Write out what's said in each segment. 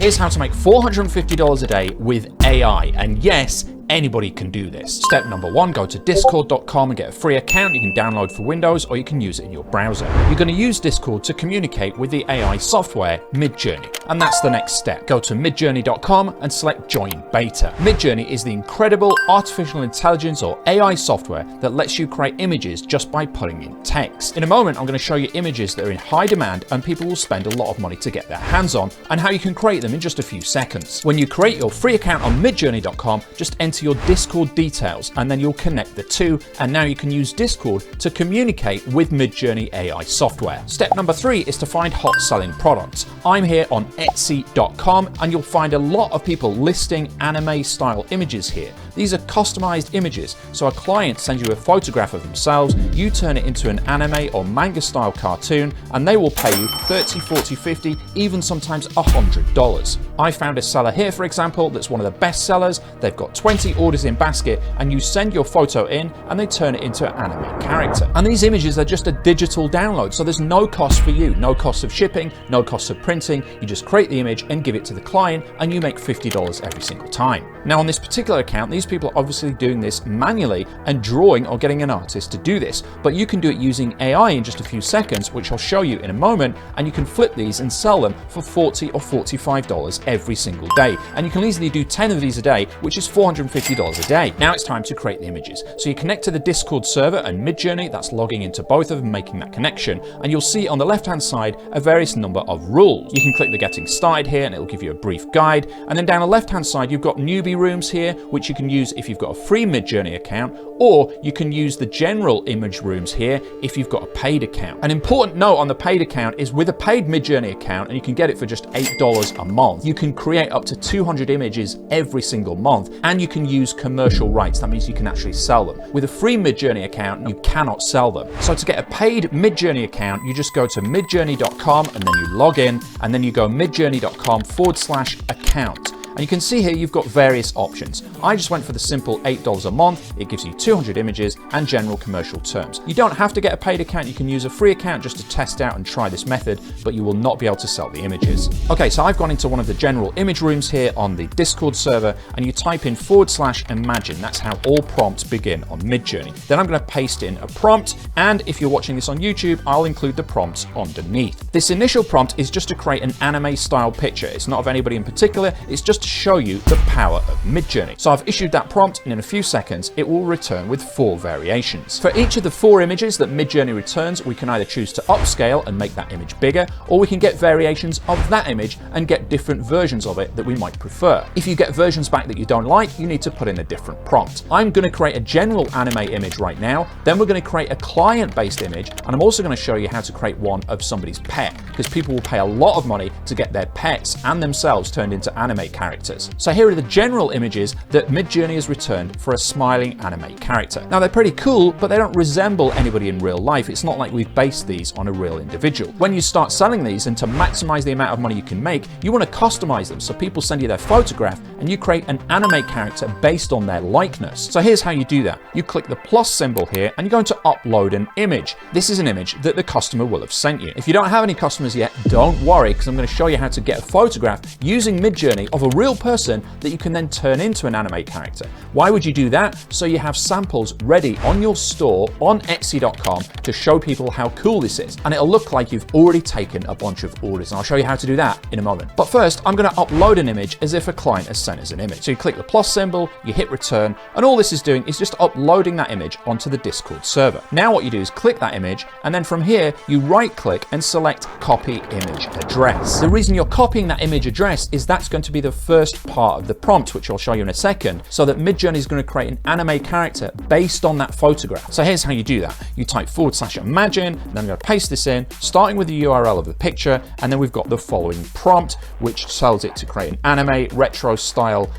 Here's how to make $450 a day with AI. And yes, anybody can do this. Step number 1, go to discord.com and get a free account you can download for Windows, or you can use it in your browser. You're going to use Discord to communicate with the AI software Midjourney. And that's the next step. Go to midjourney.com and select Join Beta. Midjourney is the incredible artificial intelligence or AI software that lets you create images just by putting in text. In a moment, I'm going to show you images that are in high demand and people will spend a lot of money to get their hands on, and how you can create them in just a few seconds. When you create your free account on midjourney.com, just enter your Discord details and then you'll connect the two, and now you can use Discord to communicate with Midjourney AI software. Step number 3 is to find hot selling products. I'm here on Etsy.com and you'll find a lot of people listing anime style images here. These are customized images, so a client sends you a photograph of themselves, you turn it into an anime or manga style cartoon, and they will pay you $30, $40, $50, even sometimes $100. I found a seller here, for example, that's one of the best sellers. They've got 20 orders in basket, and you send your photo in and they turn it into an anime character. And these images are just a digital download, so there's no cost for you, no cost of shipping, no cost of printing. You just create the image and give it to the client, and you make $50 every single time. Now on this particular account, these people are obviously doing this manually and drawing or getting an artist to do this, but you can do it using AI in just a few seconds, which I'll show you in a moment, and you can flip these and sell them for $40 or $45 every single day. And you can easily do 10 of these a day, which is $450 a day. Now it's time to create the images. So you connect to the Discord server and Midjourney, that's logging into both of them, making that connection, and you'll see on the left hand side a various number of rules. You can click the getting started here and it'll give you a brief guide, and then down the left hand side you've got newbie rooms here, which you can use if you've got a free Midjourney account, or you can use the general image rooms here if you've got a paid account. An important note on the paid account is with a paid Midjourney account, and you can get it for just $8 a month, you can create up to 200 images every single month, and you can use commercial rights. That means you can actually sell them. With a free Midjourney account, you cannot sell them. So to get a paid Midjourney account, you just go to midjourney.com and then you log in, and then you go midjourney.com/account. And you can see here you've got various options. I just went for the simple $8 a month. It gives you 200 images and general commercial terms. You don't have to get a paid account. You can use a free account just to test out and try this method, but you will not be able to sell the images. Okay, so I've gone into one of the general image rooms here on the Discord server, and you type in /imagine. That's how all prompts begin on Midjourney. Then I'm going to paste in a prompt, and if you're watching this on YouTube, I'll include the prompts underneath. This initial prompt is just to create an anime style picture. It's not of anybody in particular. It's just to show you the power of Midjourney. So I've issued that prompt, and in a few seconds it will return with 4 variations. For each of the 4 images that Midjourney returns, we can either choose to upscale and make that image bigger, or we can get variations of that image and get different versions of it that we might prefer. If you get versions back that you don't like, you need to put in a different prompt. I'm going to create a general anime image right now, then we're going to create a client-based image, and I'm also going to show you how to create one of somebody's pet, because people will pay a lot of money to get their pets and themselves turned into anime characters. So here are the general images that Midjourney has returned for a smiling anime character. Now they're pretty cool, but they don't resemble anybody in real life. It's not like we've based these on a real individual. When you start selling these, and to maximize the amount of money you can make, you want to customize them. So people send you their photograph and you create an anime character based on their likeness. So here's how you do that. You click the plus symbol here and you're going to upload an image. This is an image that the customer will have sent you. If you don't have any customers yet, don't worry, because I'm going to show you how to get a photograph using Midjourney of a real person that you can then turn into an anime character. Why would you do that? So you have samples ready on your store on Etsy.com to show people how cool this is. And it'll look like you've already taken a bunch of orders. And I'll show you how to do that in a moment. But first, I'm going to upload an image as if a client has sent us an image. So you click the plus symbol, you hit return, and all this is doing is just uploading that image onto the Discord server. Now what you do is click that image, and then from here, you right click and select copy image address. The reason you're copying that image address is that's going to be the first part of the prompt, which I'll show you in a second, so that Midjourney is going to create an anime character based on that photograph. So here's how you do that. You type /imagine, then I'm going to paste this in, starting with the URL of the picture, and then we've got the following prompt, which tells it to create an anime retro style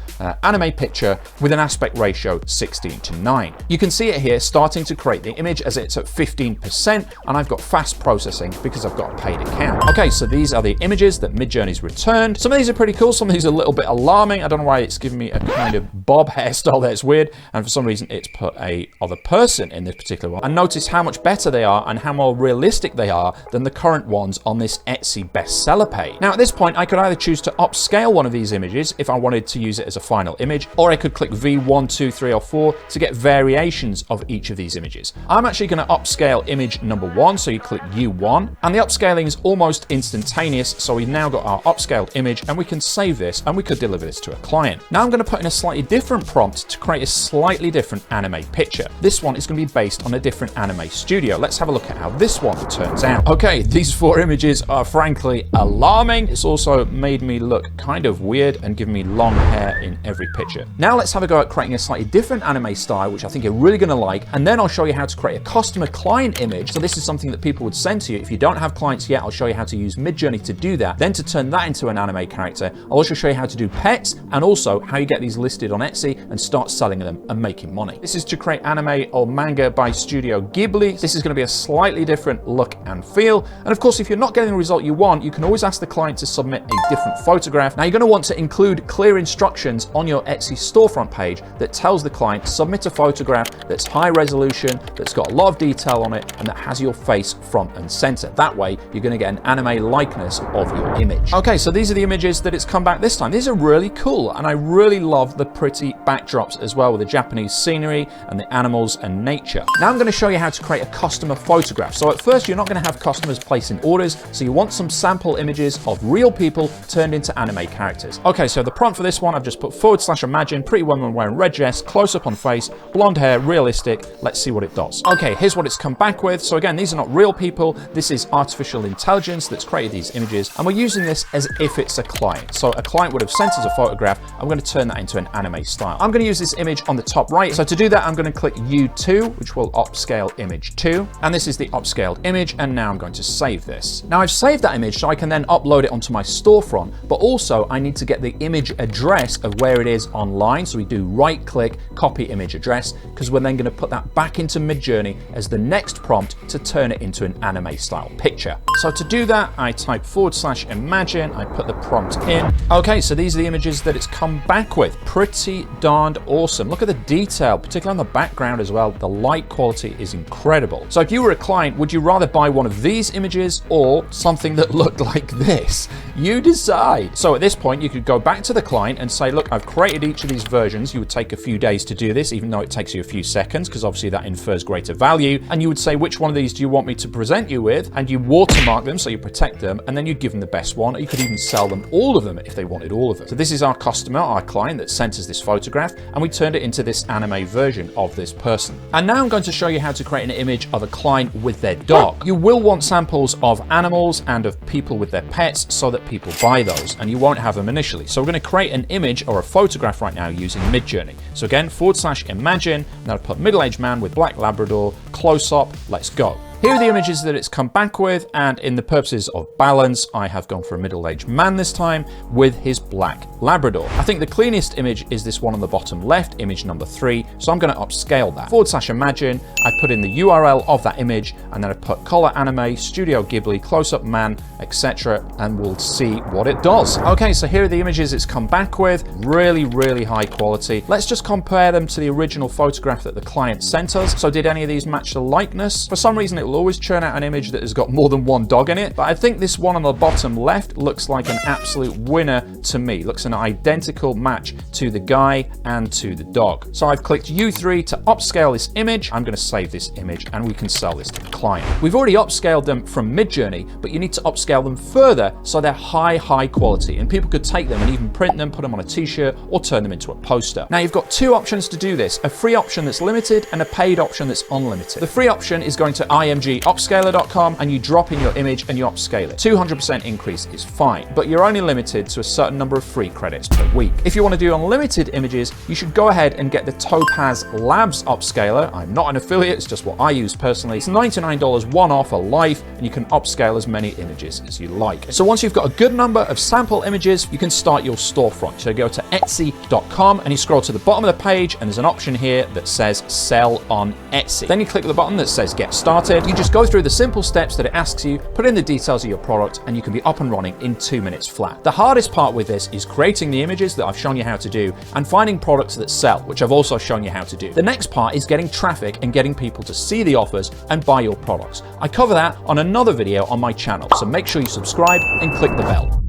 anime picture with an aspect ratio 16:9. You can see it here starting to create the image as it's at 15%, and I've got fast processing because I've got a paid account. Okay, so these are the images that Midjourney's returned. Some of these are pretty cool, some of these are a little bit alarming. I don't know why it's giving me a kind of bob hairstyle there. It's weird. And for some reason, it's put a other person in this particular one. And notice how much better they are and how more realistic they are than the current ones on this Etsy bestseller page. Now, at this point, I could either choose to upscale one of these images if I wanted to use it as a final image, or I could click V1, 2, 3, or 4 to get variations of each of these images. I'm actually going to upscale image number 1, so you click U1, and the upscaling is almost instantaneous, so we've now got our upscaled image, and we can save this, and we could deliver this to a client. Now I'm going to put in a slightly different prompt to create a slightly different anime picture. This one is going to be based on a different anime studio. Let's have a look at how this one turns out. Okay, these 4 images are frankly alarming. It's also made me look kind of weird and given me long hair in every picture. Now let's have a go at creating a slightly different anime style, which I think you're really going to like, and then I'll show you how to create a customer client image. So this is something that people would send to you. If you don't have clients yet, I'll show you how to use Midjourney to do that, then to turn that into an anime character. I'll also show you how to do pets and also how you get these listed on Etsy and start selling them and making money. This is to create anime or manga by Studio Ghibli. This is going to be a slightly different look and feel. And of course, if you're not getting the result you want, you can always ask the client to submit a different photograph. Now you're going to want to include clear instructions on your Etsy storefront page that tells the client to submit a photograph that's high resolution, that's got a lot of detail on it, and that has your face front and center. That way, you're going to get an anime likeness of your image. Okay, so these are the images that it's come back this time. These are really cool, and I really love the pretty backdrops as well with the Japanese scenery and the animals and nature. Now I'm going to show you how to create a customer photograph. So at first, you're not going to have customers placing orders, so you want some sample images of real people turned into anime characters. Okay, so the prompt for this one, I've just put /imagine pretty woman wearing red dress, close up on face, blonde hair, realistic. Let's see what it does. Okay, here's what it's come back with. So again, these are not real people. This is artificial intelligence that's created these images, and we're using this as if it's a client. So a client would have sent us a photograph. I'm going to turn that into an anime style. I'm going to use this image on the top right. So to do that, I'm going to click U2, which will upscale image 2. And this is the upscaled image. And now I'm going to save this. Now I've saved that image so I can then upload it onto my storefront, but also I need to get the image address of where it is online. So we do right click, copy image address, because we're then going to put that back into Midjourney as the next prompt to turn it into an anime style picture. So to do that, I type /imagine, I put the prompt in. Okay, so these are the images that it's come back with. Pretty darned awesome. Look at the detail, particularly on the background as well. The light quality is incredible. So if you were a client, would you rather buy one of these images or something that looked like this? You decide. So at this point, you could go back to the client and say, look, I've created each of these versions. You would take a few days to do this, even though it takes you a few seconds, because obviously that infers greater value. And you would say, which one of these do you want me to present you with? And you watermark them so you protect them, and then you give them the best one. Or you could even sell them all of them if they wanted all of them. So this is our customer, our client that sent us this photograph, and we turned it into this anime version of this person. And now I'm going to show you how to create an image of a client with their dog. You will want samples of animals and of people with their pets so that people buy those, and you won't have them initially. So we're going to create an image or a photograph right now using Midjourney. So again, /imagine, and I'll put middle-aged man with black labrador, close up, let's go. Here are the images that it's come back with, and in the purposes of balance, I have gone for a middle-aged man this time with his black Labrador. I think the cleanest image is this one on the bottom left, image number 3, so I'm going to upscale that. /imagine, I put in the URL of that image, and then I put color anime, Studio Ghibli, close-up man, etc., and we'll see what it does. Okay, so here are the images it's come back with. Really, really high quality. Let's just compare them to the original photograph that the client sent us. So did any of these match the likeness? For some reason, it will always churn out an image that has got more than one dog in it, but I think this one on the bottom left looks like an absolute winner to me. Looks an identical match to the guy and to the dog. So I've clicked U3 to upscale this image. I'm going to save this image and we can sell this to the client. We've already upscaled them from Midjourney, but you need to upscale them further so they're high quality, and people could take them and even print them, put them on a t-shirt, or turn them into a poster. Now you've got 2 options to do this, a free option that's limited and a paid option that's unlimited. The free option is going to imgupscaler.com and you drop in your image and you upscale it. 200% increase is fine, but you're only limited to a certain number of free credits per week. If you want to do unlimited images, you should go ahead and get the Topaz Labs upscaler. I'm not an affiliate, it's just what I use personally. It's $99 one-off for life, and you can upscale as many images as you like. So once you've got a good number of sample images, you can start your storefront. So go to etsy.com and you scroll to the bottom of the page, and there's an option here that says sell on Etsy. Then you click the button that says get started, You just go through the simple steps that it asks you, put in the details of your product, and you can be up and running in 2 minutes flat. The hardest part with this is creating the images that I've shown you how to do and finding products that sell, which I've also shown you how to do. The next part is getting traffic and getting people to see the offers and buy your products. I cover that on another video on my channel, so make sure you subscribe and click the bell.